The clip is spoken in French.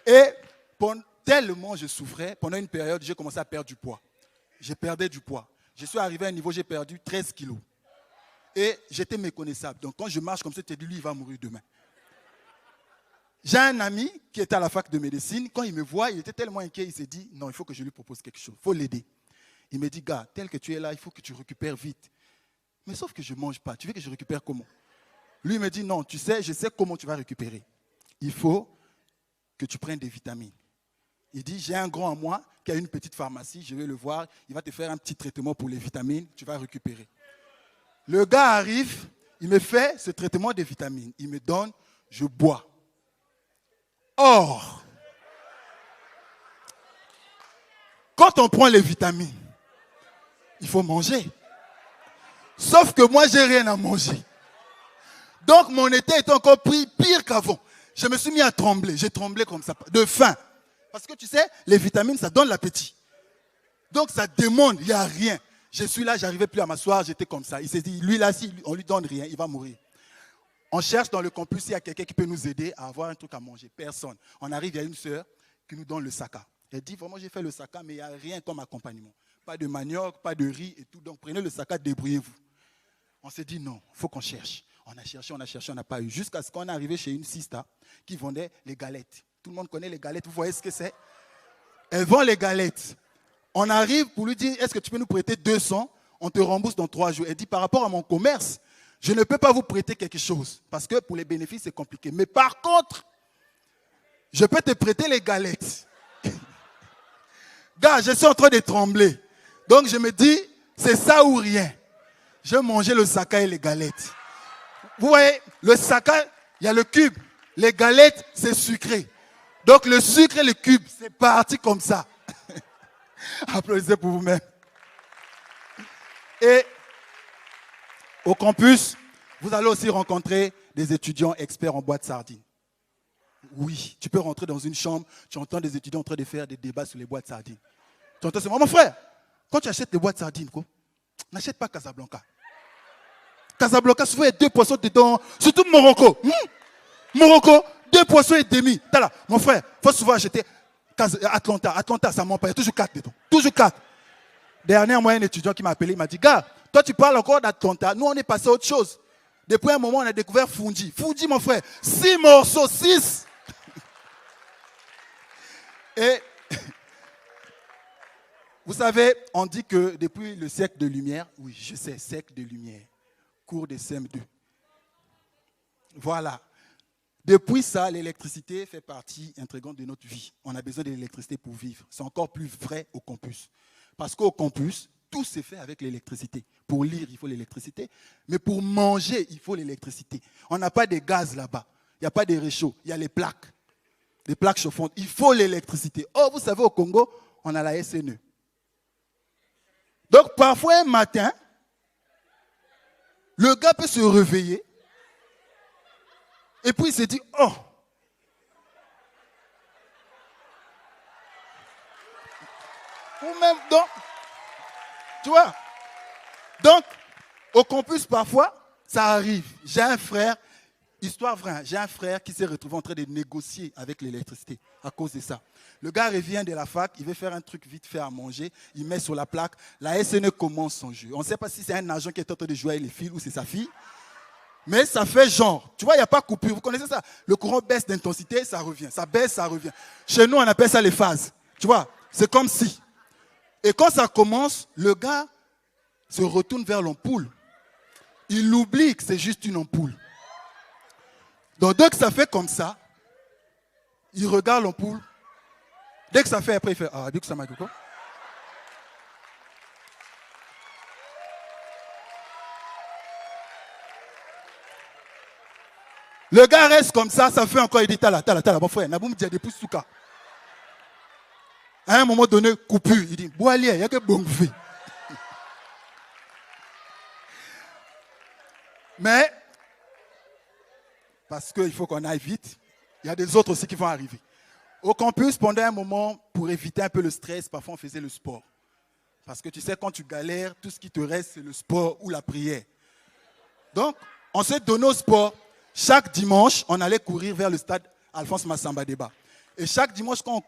Et tellement je souffrais, pendant une période, j'ai commencé à perdre du poids. J'ai perdu du poids. Je suis arrivé à un niveau, j'ai perdu 13 kilos. Et j'étais méconnaissable. Donc quand je marche comme ça, tu te dis, lui, il va mourir demain. J'ai un ami qui était à la fac de médecine. Quand il me voit, il était tellement inquiet, il s'est dit, non, il faut que je lui propose quelque chose. Il faut l'aider. Il me dit, gars, tel que tu es là, il faut que tu récupères vite. Mais sauf que je ne mange pas. Tu veux que je récupère comment? Lui, il me dit, non, tu sais, je sais comment tu vas récupérer. Il faut que tu prennes des vitamines. Il dit, j'ai un grand à moi qui a une petite pharmacie, je vais le voir, il va te faire un petit traitement pour les vitamines, tu vas récupérer. Le gars arrive, il me fait ce traitement des vitamines. Il me donne, je bois. Or, quand on prend les vitamines, il faut manger. Sauf que moi, je n'ai rien à manger. Donc, mon été est encore pire qu'avant. Je me suis mis à trembler. J'ai tremblé comme ça, de faim. Parce que tu sais, les vitamines, ça donne l'appétit. Donc, ça demande, il n'y a rien. Je suis là, je n'arrivais plus à m'asseoir, j'étais comme ça. Il s'est dit, lui là, si on ne lui donne rien, il va mourir. On cherche dans le campus s'il y a quelqu'un qui peut nous aider à avoir un truc à manger. Personne. On arrive, il y a une sœur qui nous donne le saka. Elle dit, vraiment, j'ai fait le saka, mais il n'y a rien comme accompagnement. Pas de manioc, pas de riz et tout. Donc, prenez le saka, débrouillez-vous. On s'est dit, non, il faut qu'on cherche. On a cherché, on n'a pas eu. Jusqu'à ce qu'on est arrivé chez une sista qui vendait les galettes. Tout le monde connaît les galettes, vous voyez ce que c'est? Elle vend les galettes. On arrive pour lui dire, est-ce que tu peux nous prêter 200? On te rembourse dans 3 jours. Elle dit, par rapport à mon commerce, je ne peux pas vous prêter quelque chose. Parce que pour les bénéfices, c'est compliqué. Mais par contre, je peux te prêter les galettes. Gars, je suis en train de trembler. Donc je me dis, c'est ça ou rien. Je mangeais le saka et les galettes. Vous voyez, le saka, il y a le cube. Les galettes, c'est sucré. Donc le sucre et le cube, c'est parti comme ça. Applaudissez pour vous-même. Et au campus, vous allez aussi rencontrer des étudiants experts en boîte de sardines. Oui, tu peux rentrer dans une chambre, tu entends des étudiants en train de faire des débats sur les boîtes de sardines. Tu entends seulement, mon frère, quand tu achètes des boîtes de sardines, n'achète pas Casablanca. Casablanca, souvent il y a 2 poissons dedans, surtout Morocco. Morocco, 2 poissons et demi. T'as là, mon frère, il faut souvent acheter Atlanta. Atlanta, ça ne ment pas, il y a toujours 4 dedans. Toujours 4. Dernièrement, un étudiant qui m'a appelé, il m'a dit, gars, toi tu parles encore d'Atlanta, nous on est passé à autre chose. Depuis un moment, on a découvert Fundi. Fundi, mon frère, 6 morceaux, 6. Et vous savez, on dit que depuis le siècle de lumière, oui, je sais, siècle de lumière, cours de CM2. Voilà. Depuis ça, l'électricité fait partie intégrante de notre vie. On a besoin de l'électricité pour vivre. C'est encore plus vrai au campus. Parce qu'au campus, tout se fait avec l'électricité. Pour lire, il faut l'électricité. Mais pour manger, il faut l'électricité. On n'a pas de gaz là-bas. Il n'y a pas de réchaud. Il y a les plaques. Les plaques chauffantes. Il faut l'électricité. Oh, vous savez, au Congo, on a la SNE. Donc, parfois, un matin, le gars peut se réveiller. Et puis, il se dit, oh. Ou même, donc, tu vois. Donc, au campus, parfois, ça arrive. J'ai un frère, histoire vraie, j'ai un frère qui s'est retrouvé en train de négocier avec l'électricité à cause de ça. Le gars revient de la fac, il veut faire un truc vite fait à manger, il met sur la plaque, la SNE commence son jeu. On ne sait pas si c'est un agent qui est en train de jouer avec les fils ou c'est sa fille. Mais ça fait genre. Tu vois, il n'y a pas coupure. Vous connaissez ça? Le courant baisse d'intensité, ça revient. Ça baisse, ça revient. Chez nous, on appelle ça les phases. Tu vois, c'est comme si. Et quand ça commence, le gars se retourne vers l'ampoule. Il oublie que c'est juste une ampoule. Donc, dès que ça fait comme ça, il regarde l'ampoule. Dès que ça fait, après, il fait, ah, dès que ça m'a dit quoi? Le gars reste comme ça fait encore, il dit, tala, mon frère, n'a pas me dire des pouces souka. À un moment donné, coupure, il dit, boalier, il y a que bon fait. Mais, parce qu'il faut qu'on aille vite, il y a des autres aussi qui vont arriver. Au campus, pendant un moment, pour éviter un peu le stress, parfois on faisait le sport. Parce que tu sais, quand tu galères, tout ce qui te reste, c'est le sport ou la prière. Donc, on s'est donné au sport. Chaque dimanche, on allait courir vers le stade Alphonse Massamba Débat. Et chaque dimanche, quand on